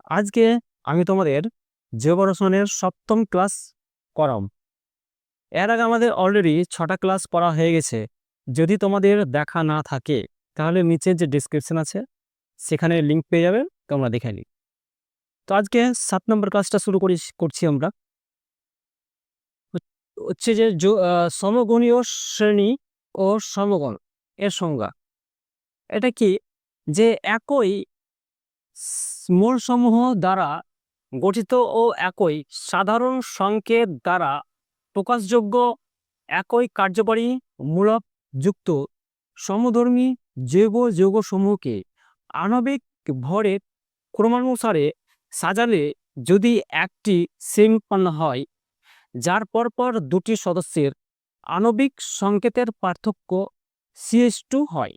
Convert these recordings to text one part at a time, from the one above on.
আজকে আমি তোমাদের জৈব রসায়নের সপ্তম ক্লাস করাম। এর আগে আমাদের অলরেডি 6টা ক্লাস পড়া হয়ে গেছে। যদি তোমাদের দেখা না থাকে তাহলে নিচে যে ডিসক্রিপশন আছে সেখানে লিঙ্ক পেয়ে যাবে, তোমরা দেখে নিই। তো আজকে 7 নম্বর ক্লাসটা শুরু করছি আমরা। হচ্ছে যে সমগণীয় শ্রেণী ও সমগণ এর সংজ্ঞা। এটা কি? যে একই মূলসমূহ দ্বারা গঠিত ও একই সাধারণ সংকেত দ্বারা প্রকাশযোগ্য একই কার্যকরী মূলক যুক্ত সমধর্মী জৈব যৌগসমূহকে আণবিক ভরের ক্রমানুসারে সাজালে যদি একটি শ্রেণী হয় যার পরপর দুটি সদস্যের আণবিক সংকেতের পার্থক্য CH2 হয়,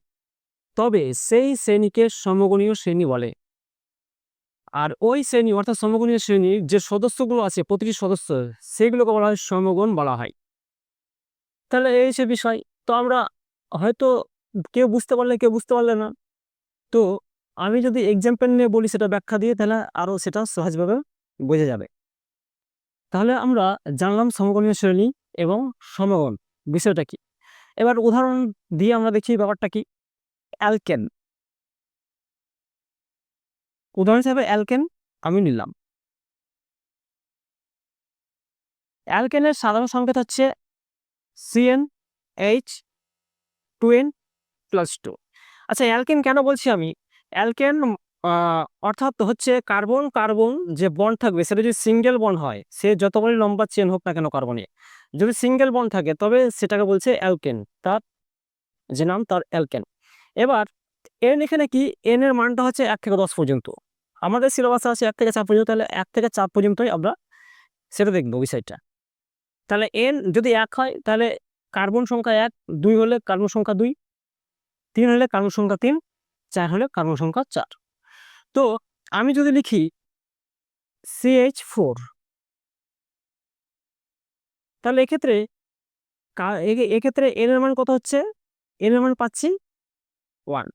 তবে সেই শ্রেণীকে সমগণীয় শ্রেণী বলে। আর ওই শ্রেণী অর্থাৎ সমগণীয় শ্রেণীর যে সদস্যগুলো আছে, প্রতিটি সদস্য, সেগুলোকে বলা হয় সমগণ বলা হয়। তাহলে এই সে বিষয়। তো আমরা হয়তো কেউ বুঝতে পারলে কেউ বুঝতে পারলে না। তো আমি যদি এক্সাম্পল নিয়ে বলি, সেটা ব্যাখ্যা দিয়ে, তাহলে আরও সেটা সহজভাবে বোঝা যাবে। তাহলে আমরা জানলাম সমগণীয় শ্রেণী এবং সমগণ বিষয়টা কি। এবার উদাহরণ দিয়ে আমরা দেখি ব্যাপারটা কি। অ্যালকেন, উদাহরণ হিসাবে অ্যালকেন আমি নিলাম। অ্যালকেনের সাধারণ সংকেত হচ্ছে CnH2n+2। আচ্ছা, অ্যালকেন কেন বলছি আমি? অ্যালকেন অর্থাৎ হচ্ছে কার্বন কার্বন যে বন্ড থাকবে, সেটা যদি সিঙ্গেল বন্ড হয়, সে যতবারই লম্বা চেন হোক না কেন কার্বনে, যদি সিঙ্গেল বন্ড থাকে তবে সেটাকে বলছে অ্যালকেন, তার যে নাম তার অ্যালকেন। এবার এন, এখানে কি এন এর মানটা হচ্ছে 1 থেকে 10 পর্যন্ত। আমাদের সিলেবাসে আছে 1 থেকে 4 পর্যন্ত, তাহলে 1 থেকে 4 পর্যন্তই আমরা সেটা দেখবো বিষয়টা। তাহলে এন যদি 1 হয় তাহলে কার্বন সংখ্যা 1, 2 হলে কার্বন সংখ্যা 2, 3 হলে কার্বন সংখ্যা 3, 4 হলে কার্বন সংখ্যা 4। তো আমি যদি লিখি CH4, তাহলে এক্ষেত্রে এন এর মান কত হচ্ছে? এন এর মান পাচ্ছি 1।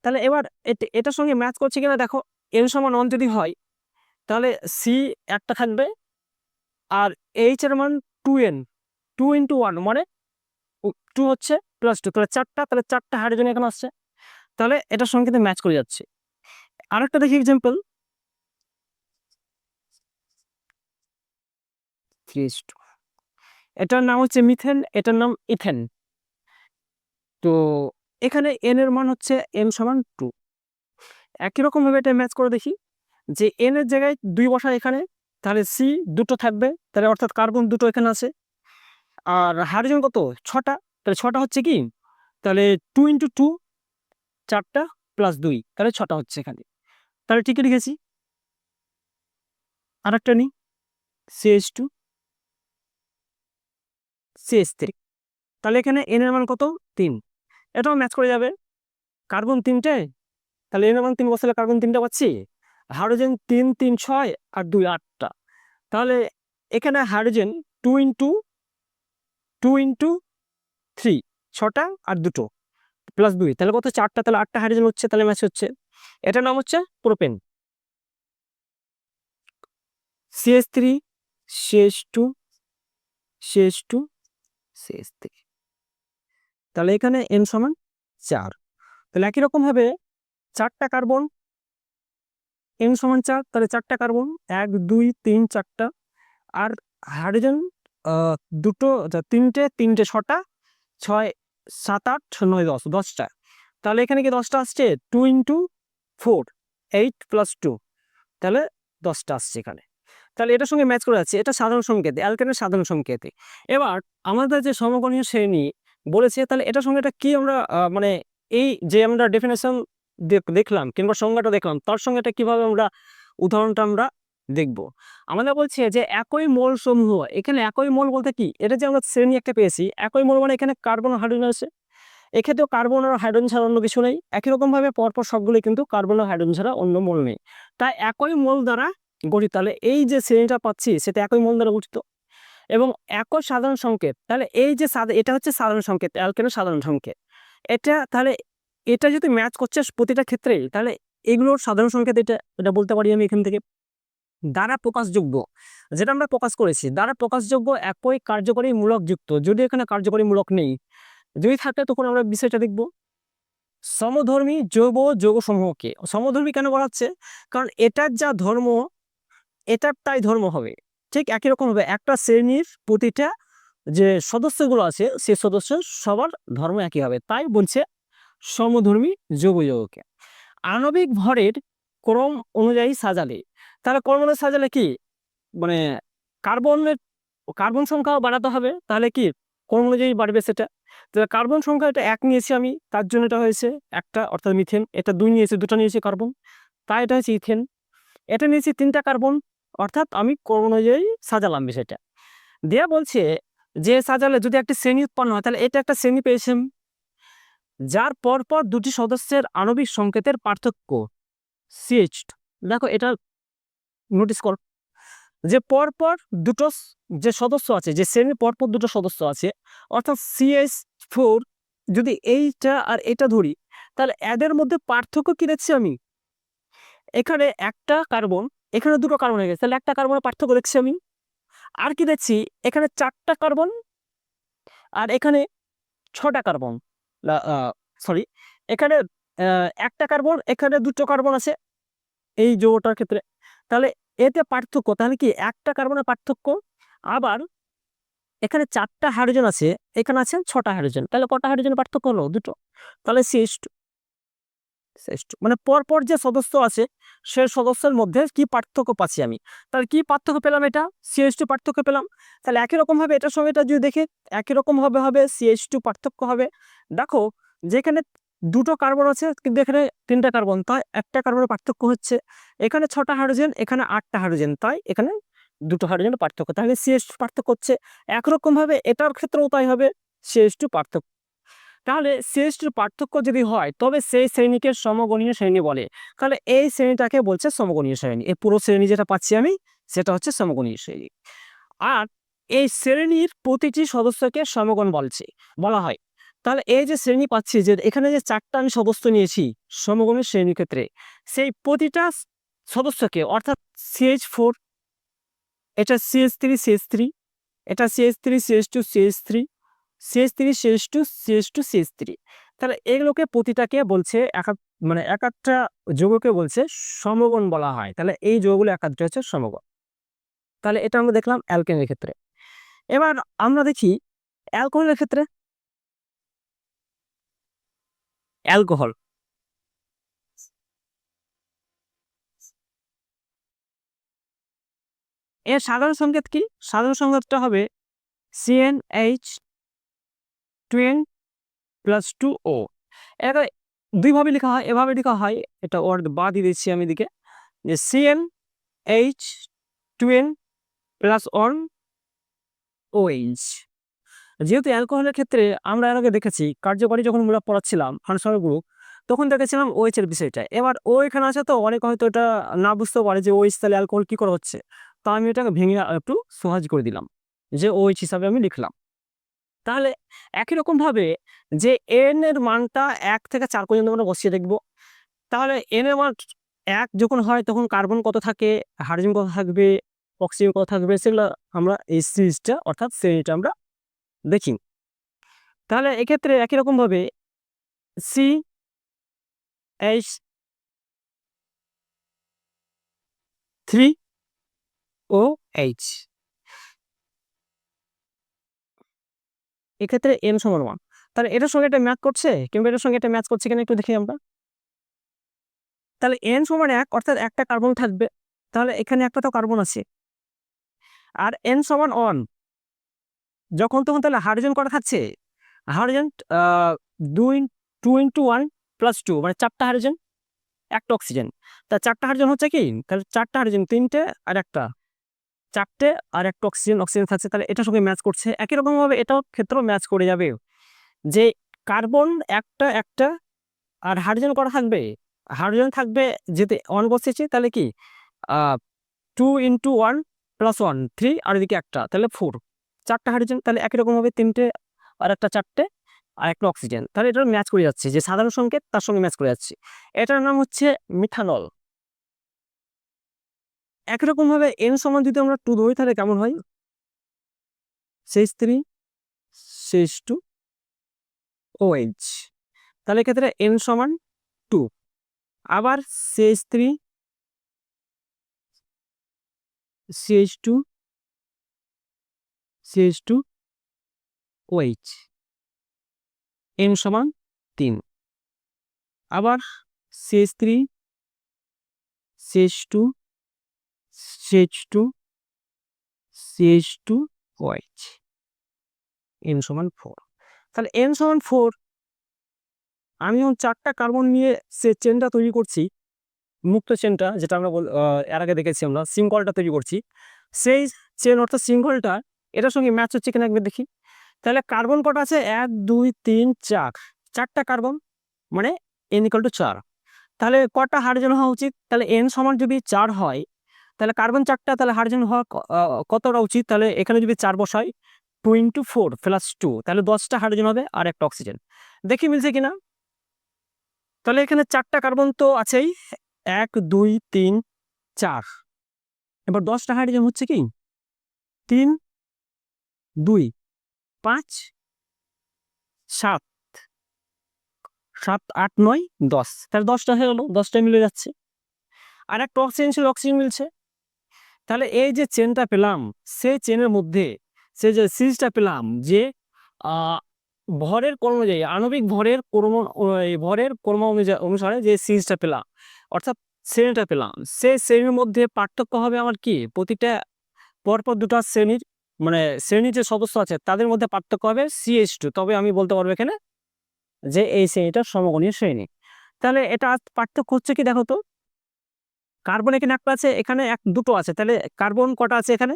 তাহলে এবার এটার সঙ্গে ম্যাচ করছে কিনা দেখো। এন সমান 1 যদি হয় তাহলে সি একটা থাকবে, আর এইচ এর মান 2n, 2 × 1 মানে 2 হচ্ছে +2, তাহলে 4টা, তাহলে 4টা হাইড্রোজেন এখানে আসছে। তাহলে এটার সঙ্গে কিন্তু ম্যাচ করে যাচ্ছে। আরেকটা দেখি এক্সাম্পল, 3:2। এটার নাম হচ্ছে মিথেন, এটার নাম ইথেন। তো এখানে এন এর মান হচ্ছে m সমান 2। একই রকম ভাবে এটা ম্যাচ করে দেখি, যে এন এর জায়গায় 2 বসা এখানে, তাহলে সি দুটো থাকবে, তাহলে অর্থাৎ কার্বন দুটো এখানে আছে। আর হাইড্রোজেন কত? 6টা, তাহলে 6টা হচ্ছে কি, তাহলে 2 × 2, 4টা +2, তাহলে 6টা হচ্ছে এখানে। তাহলে ঠিকই লিখেছি। আরেকটা নিই, CH2, CH3। তাহলে এখানে এন এর মান কত? 3। এটাও ম্যাচ করে যাবে। কার্বন 3টে, তাহলে এন এর মান 3 বসালে কার্বন 3টা পাচ্ছি। হাইড্রোজেন 3, 3, 6 আর 2, 8টা। তাহলে এখানে হাইড্রোজেন 2 × 2 × 3, 6টা আর 2টো +2, তাহলে কত? 4টা, তাহলে 8টা হাইড্রোজেন হচ্ছে, তাহলে ম্যাচ হচ্ছে। এটার নাম হচ্ছে propane. CH3, CH2, CH2, CH3। তাহলে এখানে n সমান 4। তাহলে একই রকম ভাবে 4টা কার্বন, n সমান 4, তাহলে 4টা কার্বন, 1, 2, 3, 4টা। আর হাইড্রোজেন দুটো, 3টে, 6টা, 6, 7, 8, 9, 10, 10টা। তাহলে এখানে কি 10টা আসছে? 2 × 4, 8 + 2, তাহলে 10টা আসছে এখানে। তাহলে এটার সঙ্গে ম্যাচ করে যাচ্ছে। এটা সাধারণ সংকেত, অ্যালকেনের সাধারণ সংকেতে। এবার আমাদের যে সমগণীয় শ্রেণী বলেছে, তাহলে এটার সঙ্গে এটা কি আমরা মানে এই যে আমরা ডেফিনেশন দেখলাম কিংবা সংজ্ঞাটা দেখলাম, তার সঙ্গে এটা কিভাবে আমরা উদাহরণটা আমরা দেখব। আমাদের বলছে যে একই মোল সমূহ, এখানে একই মোল বলতে কি, এটা যে আমরা শ্রেণী একটা পেয়েছি, একই মোল মানে এখানে কার্বন আর হাইড্রোজেন আছে। এক্ষেত্রেও কার্বন আর হাইড্রোজেন ছাড়া অন্য কিছু নেই। একই রকম ভাবে পরপর সবগুলো কিন্তু কার্বন আর হাইড্রোজেন ছাড়া অন্য মোল নেই। তাই একই মোল দ্বারা গঠিত। তাহলে এই যে শ্রেণীটা পাচ্ছি সেটা একই মোল দ্বারা গঠিত এবং একই সাধারণ সংকেত। তাহলে এই যে এটা হচ্ছে সাধারণ সংকেত, অ্যালকেনের সাধারণ সংকেত। এটা তাহলে এটা যদি ম্যাচ করছে প্রতিটা ক্ষেত্রেই, তাহলে এগুলোর সাধারণ সংকেত এটা এটা বলতে পারি আমি এখান থেকে। দ্বারা প্রকাশযোগ্য, যেটা আমরা প্রকাশ করেছি, দ্বারা প্রকাশযোগ্য একই কার্যকরী মূলক যুক্ত। যদি এখানে কার্যকরী মূলক নেই, যদি থাকে তখন আমরা বিষয়টা দেখব। সমধর্মী যৌগ যৌগসমূহকে সমধর্মী কেন বলা হচ্ছে? কারণ এটার যা ধর্ম এটার তাই ধর্ম হবে। ঠিক একই রকম হবে একটা শ্রেণীর প্রতিটা যে সদস্যগুলো আছে সেই সদস্য সবার ধর্ম একই হবে, তাই বলছে সমধর্মী যৌগ যৌগকে। আণবিক ভরের ক্রম অনুযায়ী সাজালে, তাহলে ক্রম অনুযায়ী সাজালে কি মানে কার্বন সংখ্যা বাড়াতে হবে, তাহলে কি ক্রম অনুযায়ী বাড়বে সেটা। তো কার্বন সংখ্যা এটা 1 নিয়েছি আমি, তার জন্য এটা হয়েছে একটা, অর্থাৎ মিথেন। এটা 2 নিয়েছি, 2টা নিয়েছি কার্বন, তাই এটা হচ্ছে ইথেন। এটা নিয়েছি 3টা কার্বন, অর্থাৎ আমি ক্রম অনুযায়ী সাজালাম বিষয়টা। দিয়ে বলছে যে সাজালে যদি একটা শ্রেণী উৎপন্ন হয়, তাহলে এটা একটা শ্রেণী পেয়েছি আমি, যার পরপর দুটি সদস্যের আণবিক সংকেতের পার্থক্য CH। দেখো এটা নোটিস কর যে পরপর দুটো যে সদস্য আছে, যে শ্রেণীর পরপর দুটো সদস্য আছে, অর্থাৎ CH4 যদি এইটা আর এটা ধরি, তাহলে এদের মধ্যে পার্থক্য কি দেখছি আমি? এখানে একটা কার্বন, এখানে দুটো কার্বন হয়ে গেছে, তাহলে একটা কার্বনের পার্থক্য দেখছি আমি। আর কি দেখছি? এখানে 4টা কার্বন আর এখানে 6টা কার্বন, সরি এখানে একটা কার্বন, এখানে 2টো কার্বন আছে এই যৌগটার ক্ষেত্রে। তাহলে এতে পার্থক্য, তাহলে কি একটা কার্বনের পার্থক্য। আবার এখানে 4টা হাইড্রোজেন আছে, এখানে আছে 6টা হাইড্রোজেন, তাহলে কটা হাইড্রোজেন পার্থক্য হলো? 2টো। তাহলে CH2 মানে পরপর যে সদস্য আছে সে সদস্যের মধ্যে কি পার্থক্য পাচ্ছি আমি? তাহলে কি পার্থক্য পেলাম? এটা CH2 পার্থক্য পেলাম। তাহলে একই রকম ভাবে এটার সঙ্গে এটা যদি দেখে একই রকম ভাবে হবে, CH2 পার্থক্য হবে। দেখো যেখানে 2টো কার্বন আছে কিন্তু এখানে 3টা কার্বন, তাই একটা কার্বনের পার্থক্য হচ্ছে। এখানে 6টা হাইড্রোজেন, এখানে 8টা হাইড্রোজেন, তাই এখানে 2টো হাইড্রোজেনের পার্থক্য। তাহলে CH2 পার্থক্য হচ্ছে। একরকম ভাবে এটার ক্ষেত্রেও তাই হবে, CH2 পার্থক্য। তাহলে CH2 পার্থক্য যদি হয় তবে সেই শ্রেণীকে সমগণীয় শ্রেণী বলে। তাহলে এই শ্রেণীটাকে বলছে সমগণীয় শ্রেণী। এই পুরো শ্রেণী যেটা পাচ্ছি আমি সেটা হচ্ছে সমগণীয় শ্রেণী। আর এই শ্রেণীর প্রতিটি সদস্যকে সমগণ বলা হয়। তাহলে এই যে শ্রেণী পাচ্ছি, যে এখানে যে 4টা আমি সদস্য নিয়েছি সমগণের শ্রেণীর ক্ষেত্রে, সেই প্রতিটা সদস্যকে, অর্থাৎ CH4, এটা CH3 CH3, এটা CH3 CH2 CH3, CH3 CH2 CH2 CH3, তাহলে এগুলোকে প্রতিটাকে বলছে মানে এক একটা যৌগকে বলছে সমগণ বলা হয়। তাহলে এই যৌগগুলো এক একটা হচ্ছে সমগণ। তাহলে এটা আমরা দেখলাম অ্যালকেনের ক্ষেত্রে। এবার আমরা দেখি অ্যালকোহলের ক্ষেত্রে। অ্যালকোহল এর সাধারণ সংকেত কি? সাধারণ সংকেতটা হবে CnH2n+2O। এটা দুইভাবে লেখা হয়, এভাবে লেখা হয়, এটা ওর বা দিয়ে দিচ্ছি আমি দিকে, যে CnH2n+1OH। যেহেতু অ্যালকোহলের ক্ষেত্রে আমরা এর আগে দেখেছি কার্যকরী যখন মূলক পড়াচ্ছিলাম ফাংশনাল গ্রুপ, তখন দেখেছিলাম OH এর বিষয়টা। এবার ও এখানে আছে, তো অনেক হয়তো এটা না বুঝতেও পারে যে OH তাহলে অ্যালকোহল কি করে হচ্ছে। তো আমি এটাকে ভেঙে একটু সহজ করে দিলাম, যে OH হিসাবে আমি লিখলাম। তাহলে একই রকম ভাবে যে n এর মানটা 1 থেকে 4 পর্যন্ত আমরা বসিয়ে দেখব। তাহলে n এর মান 1 যখন হয় তখন কার্বন কত থাকে, হাইড্রোজেন কত থাকবে, অক্সিজেন কত থাকবে, সেগুলো আমরা এই সিরিজটা অর্থাৎ শ্রেণীটা আমরা দেখি। তাহলে এক্ষেত্রে একই রকম ভাবে CH3OH, এক্ষেত্রে n সমান 1। তাহলে এটার সঙ্গে এটা ম্যাচ করছে কিংবা এটার সঙ্গে এটা ম্যাচ করছে কিনা একটু দেখি আমরা। তাহলে n সমান 1, অর্থাৎ একটা কার্বন থাকবে, তাহলে এখানে একটা তো কার্বন আছে। আর n সমান 1 যখন তখন, তাহলে হাইড্রোজেন কটা থাকছে? হাইড্রোজেন 2 × 1 + 2 মানে 4টা হাইড্রোজেন, একটা অক্সিজেন। তা 4টা হাইড্রোজেন হচ্ছে কি, তাহলে 4টা হাইড্রোজেন, 3টে আর একটা, 4টে আর একটা অক্সিজেন থাকছে, তাহলে এটার সঙ্গে ম্যাচ করছে। একই রকম ভাবে এটাও ক্ষেত্রেও ম্যাচ করে যাবে, যে কার্বন একটা একটা আর হাইড্রোজেন কটা থাকবে? হাইড্রোজেন থাকবে, যেতে 1 বসেছে, তাহলে কি 2 × 1 + 1 3, আর এদিকে একটা, তাহলে 4, 4টা হাইড্রোজেন। তাহলে একই রকম ভাবে 3টে আর একটা 4টে, আর একটা অক্সিজেন, তাহলে এটা ম্যাচ করে যাচ্ছে, যে সাধারণ সংকেত তার সঙ্গে ম্যাচ করে যাচ্ছে। এটার নাম হচ্ছে মিথানল। একই রকম ভাবে n সমান যদি আমরা 2 ধরি তাহলে কেমন হয়? CH3 CH2 OH, তাহলে এক্ষেত্রে n সমান 2। আবার CH3 CH2 CH2 OH, n সমান 3। আবার CH3 CH2 CH2 CH2 OH, n সমান 4। তাহলে n সমান 4, আমি যখন 4টা কার্বন নিয়ে সে চেনটা তৈরি করছি, মুক্ত চেনটা যেটা আমরা এর আগে দেখেছি আমরা শৃঙ্খলটা তৈরি করছি, সেই চেন অর্থাৎ শৃঙ্খলটা এটার সঙ্গে ম্যাচ হচ্ছে কিনা একবার দেখি। তাহলে কার্বন কটা আছে? 1 2 3 4, 4টা কার্বন, মানে n = 4। তাহলে কটা হাইড্রোজেন হওয়া উচিত? তাহলে n সমান যদি 4 হয়, তাহলে কার্বন 4টা, তাহলে হাইড্রোজেন হওয়া কতটা উচিত? তাহলে এখানে যদি 4 বসাই, 2 × 4 + 2, তাহলে 10টা হাইড্রোজেন হবে আর একটা অক্সিজেন। দেখি মিলছে কিনা। তাহলে এখানে 4টা কার্বন তো আছেই, 1 2 3 4। এবার 10টা হাইড্রোজেন হচ্ছে কি 3 2 5 7 7 8 9 10, তাহলে 10টা হয়ে গেল, 10টা মিলে যাচ্ছে। আর একটা অক্সিজেন ছিল, অক্সিজেন মিলছে। তাহলে এই যে চেনটা পেলাম, সেই চেনের মধ্যে সে যে সিরিজটা পেলাম, যে ভরের ক্রম অনুযায়ী, আণবিক ভরের ক্রম অনুসারে যে সিরিজটা পেলাম, অর্থাৎ শ্রেণীটা পেলাম, সেই শ্রেণীর মধ্যে পার্থক্য হবে আমার কি, প্রতিটা পরপর দুটো শ্রেণীর, মানে শ্রেণীর যে সদস্য আছে তাদের মধ্যে পার্থক্য হবে CH2, তবে আমি বলতে পারবো এখানে যে এই শ্রেণীটা সমগণীয় শ্রেণী। তাহলে এটা পার্থক্য হচ্ছে কি, দেখো তো, কার্বন এখানে একটা আছে, এখানে দুটো আছে, তাহলে কার্বন কটা আছে এখানে?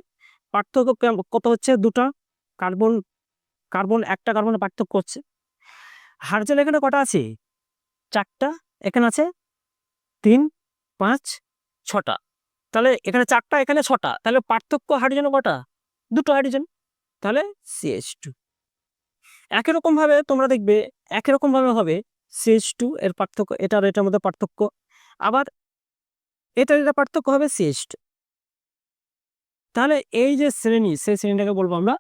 পার্থক্য কত হচ্ছে? দুটো কার্বন, একটা কার্বনের পার্থক্য হচ্ছে। হাইড্রোজেন এখানে কটা আছে? 4টা, এখানে আছে 3 5 6টা, তাহলে এখানে 4টা, এখানে 6টা, তাহলে পার্থক্য হাইড্রোজেন কটা? দুটো হাইড্রোজেন, তাহলে CH2। একই রকম ভাবে তোমরা দেখবে, একই রকম ভাবে হবে CH2 এর পার্থক্য, এটার এটার মধ্যে পার্থক্য, আবার এটা পার্থক্য হবে CH2। তাহলে এই যে শ্রেণী, সেই শ্রেণীটাকে বলবো আমরা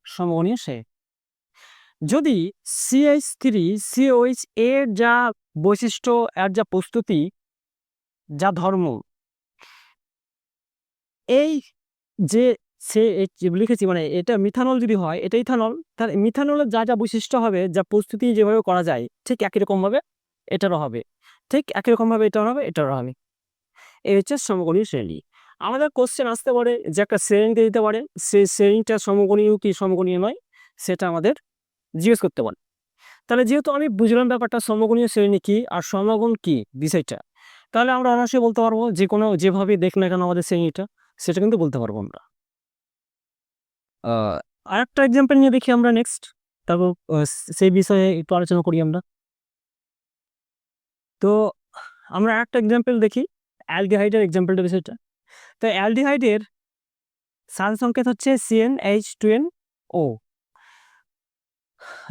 সমগণীয় শ্রেণী। যদি CH3 COH এর যা বৈশিষ্ট্য, এর যা প্রস্তুতি, যা ধর্ম, এই যে সে লিখেছি, মানে এটা মিথানল যদি হয়, এটা ইথানল, তাহলে মিথানলের যা যা বৈশিষ্ট্য হবে, যা প্রস্তুতি যেভাবে করা যায়, ঠিক একই রকম ভাবে এটারও হবে, ঠিক একই রকম ভাবে এটারও হবে, এটারও হবে। এই হচ্ছে সমগণীয় শ্রেণী। আমাদের কোশ্চেন আসতে পারে যে একটা শ্রেণীতে দিতে পারে, সেই শ্রেণীটা সমগণীয় কি সমগণীয় নয়, সেটা আমাদের জিজ্ঞেস করতে পারে। তাহলে যেহেতু আমি বুঝলাম ব্যাপারটা সমগণীয় শ্রেণী কি আর সমগণ কি বিষয়টা, তাহলে আমরা অনায়াসে বলতে পারবো, যে কোনো যেভাবে দেখ না কেন আমাদের শ্রেণীটা, সেটা কিন্তু বলতে পারবো আমরা। আরেকটা এক্সাম্পল নিয়ে দেখি আমরা নেক্সট, তারপর সেই বিষয়ে একটু আলোচনা করি আমরা। তো আমরা একটা এক্সাম্পল দেখি, অ্যালডিহাইডের এক্সাম্পলটা বিষয়টা। তো অ্যালডিহাইডের সাল সংকেত হচ্ছে CnH2nO।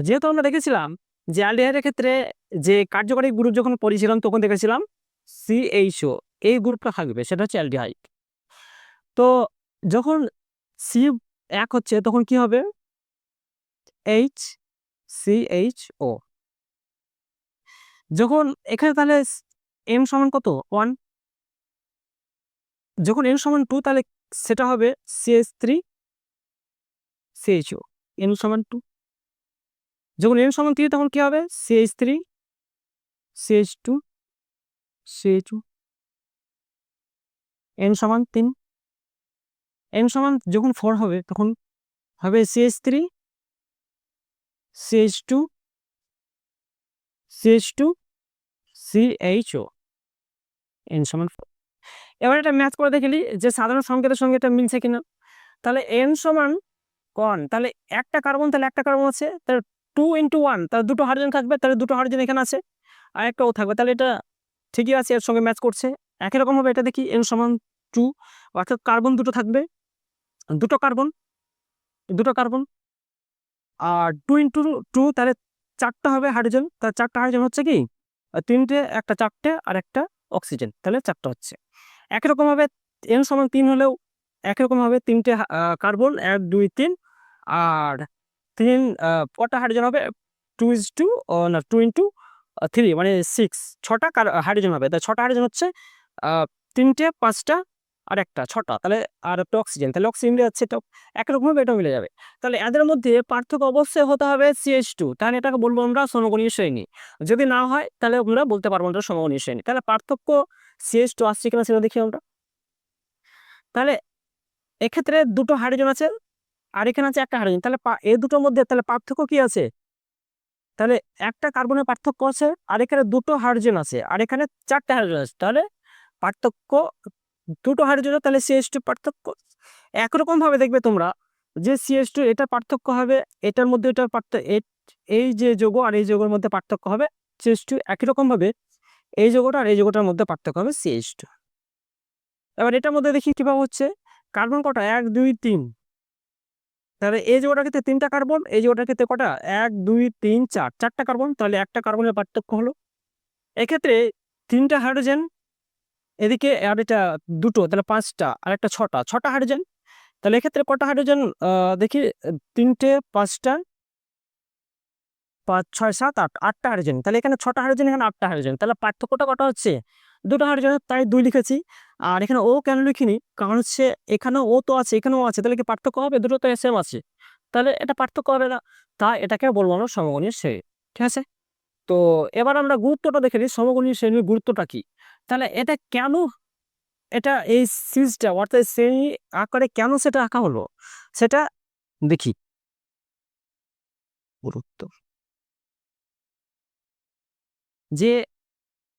যেহেতু আমরা দেখেছিলাম যে অ্যালডিহাইডের ক্ষেত্রে যে কার্যকরী গ্রুপ যখন পড়েছিলাম, তখন দেখেছিলাম CHO, এই গ্রুপটা থাকবে, সেটা হচ্ছে অ্যালডিহাইড। তো যখন C1 হচ্ছে, তখন কি হবে? HCHO। যখন এখানে তাহলে m সমান কত? 1। যখন n সমান 2, তাহলে সেটা হবে CH3 CHO, n সমান 2। যখন n সমান 3, তখন কি হবে? CH3 CH2 CH2, n সমান 3। n সমান যখন 4 হবে, তখন হবে CH3 CH2 CH2 CHO, n সমান 4। এবার এটা ম্যাচ করে দেখলি যে সাধারণ সংকেতের সঙ্গে এটা মিলছে কিনা। তাহলে n সমান 1, তাহলে একটা কার্বন, তাহলে একটা কার্বন আছে, তাহলে 2 × 1, তাহলে দুটো হাইড্রোজেন থাকবে, তাহলে দুটো হাইড্রোজেন এখানে আছে, আর একটা ও থাকবে, তাহলে এটা ঠিকই আছে, এর সঙ্গে ম্যাচ করছে। একই রকম ভাবে এটা দেখি, n সমান 2, অর্থাৎ কার্বন দুটো থাকবে, দুটো কার্বন, আর 2 × 2, তাহলে 4টা হবে হাইড্রোজেন, তার 4টা হাইড্রোজেন হচ্ছে কি 3টে, একটা 4টে আর একটা অক্সিজেন, তাহলে 4টা হচ্ছে। একই রকম ভাবে n সমান 3 হলেও একই রকম ভাবে 3টে কার্বন 1 2 3 আর 3 কটা হাইড্রোজেন হবে 2:2 না 2 ইন্টু 3 মানে 6 6টা হাইড্রোজেন হবে। তাই 6টা হাইড্রোজেন হচ্ছে 3টে 5টা আর একটা 6টা, তাহলে আর একটা অক্সিজেন, তাহলে অক্সিজেন মিলে যাচ্ছে, এটা একই রকম ভাবে এটাও মিলে যাবে। তাহলে এদের মধ্যে পার্থক্য অবশ্যই হতে হবে CH2, তাহলে এটাকে বলবো আমরা সমগণীয় শ্রেণী। যদি না হয় তাহলে আমরা বলতে পারবো না সমগণীয় শ্রেণী। তাহলে পার্থক্য CH2 আসছে কিনা সেটা দেখি আমরা। তাহলে এক্ষেত্রে দুটো হাইড্রোজেন আছে আর এখানে আছে একটা হাইড্রোজেন, তাহলে এই দুটোর মধ্যে তাহলে পার্থক্য কি আছে? তাহলে একটা কার্বনের পার্থক্য আছে আর এখানে দুটো হাইড্রোজেন আছে আর এখানে 4টা হাইড্রোজেন আছে, তাহলে পার্থক্য দুটো হাইড্রোজেন, তাহলে CH2 পার্থক্য। একরকম ভাবে দেখবে তোমরা যে CH2 এটা পার্থক্য হবে, এটার মধ্যে এটার পার্থক্য, এই যে যৌগ আর এই যৌগের মধ্যে পার্থক্য হবে CH2। একই রকম ভাবে এই যৌগটা আর এই যৌগটার মধ্যে পার্থক্য হবে CH2। এবার এটার মধ্যে দেখি কিভাবে হচ্ছে, কার্বন কটা 1 2 3, তাহলে এই যৌগটার ক্ষেত্রে 3টা কার্বন, এই যৌগটার ক্ষেত্রে কটা 1 2 3 4, 4টা কার্বন, তাহলে একটা কার্বনের পার্থক্য হলো। এক্ষেত্রে 3টা হাইড্রোজেন এদিকে আর এটা দুটো, তাহলে 5টা আর একটা 6টা হাইড্রোজেন, তাহলে এক্ষেত্রে কটা হাইড্রোজেন দেখি 3টে 5টা 5 6 7 8, 8টা হাইড্রোজেন, তাহলে এখানে 6টা হাইড্রোজেন এখানে 8টা হাইড্রোজেন, তাহলে পার্থক্যটা কটা হচ্ছে দুটো হাইড্রোজেন, তাই 2 লিখেছি। আর এখানে ও কেন লিখিনি, কারণ হচ্ছে এখানেও ও তো আছে এখানেও আছে, তাহলে কি পার্থক্য হবে? দুটো তো সেম আছে, তাহলে এটা পার্থক্য হবে না, তাই এটাকে বলবো আমরা সমগণীয় শ্রেণী। ঠিক আছে, তো এবার আমরা গুরুত্বটা দেখে নিই, সমগণীয় শ্রেণীর গুরুত্বটা কি। তাহলে এটা কেন, এটা এই সিরিজটা অর্থাৎ শ্রেণী আকারে কেন সেটা আঁকা হলো সেটা দেখি। গুরুত্ব যে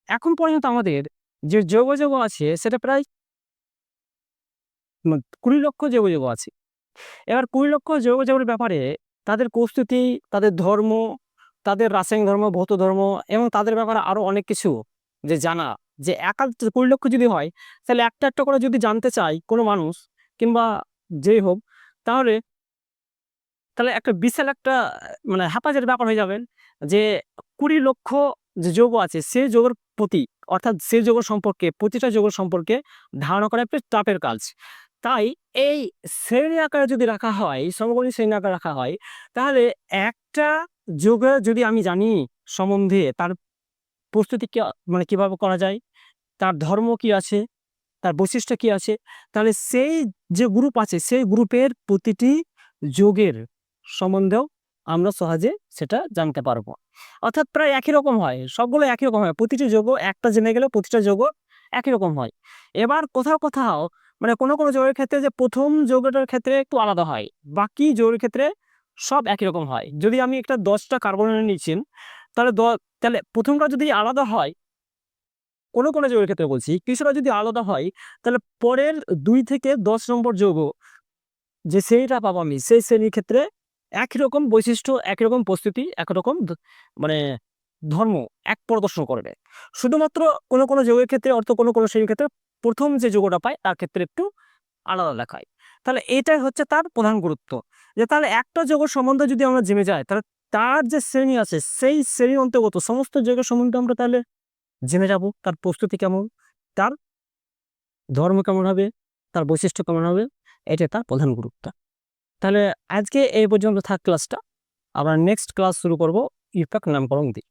এখন পর্যন্ত আমাদের যে যৌগ আছে সেটা প্রায় 20 লক্ষ যৌগ আছে। এবার 20 লক্ষ যৌগের ব্যাপারে তাদের প্রস্তুতি, তাদের ধর্ম, তাদের রাসায়নিক ধর্ম, ভৌত ধর্ম এবং তাদের ব্যাপারে আরো অনেক কিছু যে জানা, যে 20 লক্ষ যদি হয় তাহলে একটা একটা করে যদি জানতে চাই কোনো মানুষ কিংবা যেই হোক, তাহলে তাহলে একটা বিশাল একটা মানে হ্যাপাজের ব্যাপার হয়ে যাবেন যে 20 লক্ষ যে যৌগ আছে সেই যৌগের প্রতি, অর্থাৎ সেই যৌগ সম্পর্কে প্রতিটা যৌগ সম্পর্কে ধারণা করা একটা চাপের কাজ। তাই এই শ্রেণী আকারে যদি রাখা হয়, সমগণী শ্রেণী আকারে রাখা হয়, তাহলে একটা যৌগের যদি আমি জানি সম্বন্ধে তার প্রস্তুতি মানে কিভাবে করা যায়, তার ধর্ম কি আছে, তার বৈশিষ্ট্য কি আছে, তাহলে সেই যে গ্রুপ আছে সেই গ্রুপের প্রতিটি যোগের সম্বন্ধেও আমরা সহজে সেটা জানতে পারবো। অর্থাৎ প্রায় একই রকম হয়, সবগুলো একই রকম হয়, প্রতিটি যোগ একটা জেনে গেলে প্রতিটা যোগ একই রকম হয়। এবার কোথাও কোথাও মানে কোনো কোনো যৌগের ক্ষেত্রে যে প্রথম যৌগটার ক্ষেত্রে একটু আলাদা হয়, বাকি যৌগের ক্ষেত্রে সব একই রকম হয়। যদি আমি একটা 10টা কার্বন নিচ্ছেন, তাহলে তাহলে প্রথমটা যদি আলাদা হয়, কোনো কোনো যৌগের ক্ষেত্রে বলছি, কিছুটা যদি আলাদা হয়, তাহলে পরের 2 থেকে 10 নম্বর যৌগ যে শ্রেণীটা পাবো আমি, সেই শ্রেণীর ক্ষেত্রে একই রকম বৈশিষ্ট্য, একই রকম প্রস্তুতি, একরকম মানে ধর্ম এক প্রদর্শন করবে। শুধুমাত্র কোনো কোনো যৌগের ক্ষেত্রে অর্থ কোনো কোনো শ্রেণীর ক্ষেত্রে প্রথম যে যৌগটা পায় তার ক্ষেত্রে একটু আলাদা দেখায়। তাহলে এটাই হচ্ছে তার প্রধান গুরুত্ব, যে তাহলে একটা যৌগ সম্বন্ধে যদি আমরা জেনে যাই, তাহলে তার যে শ্রেণী আছে সেই শ্রেণীর অন্তর্গত সমস্ত যৌগের সম্বন্ধে আমরা তাহলে জেনে যাব, তার প্রস্তুতি কেমন, তার ধর্ম কেমন হবে, তার বৈশিষ্ট্য কেমন হবে, এটা তার প্রধান গুরুত্ব। তাহলে আজকে এই পর্যন্ত থাক ক্লাসটা, আমরা নেক্সট ক্লাস শুরু করব ইউপ্যাক নামকরণ দিয়ে।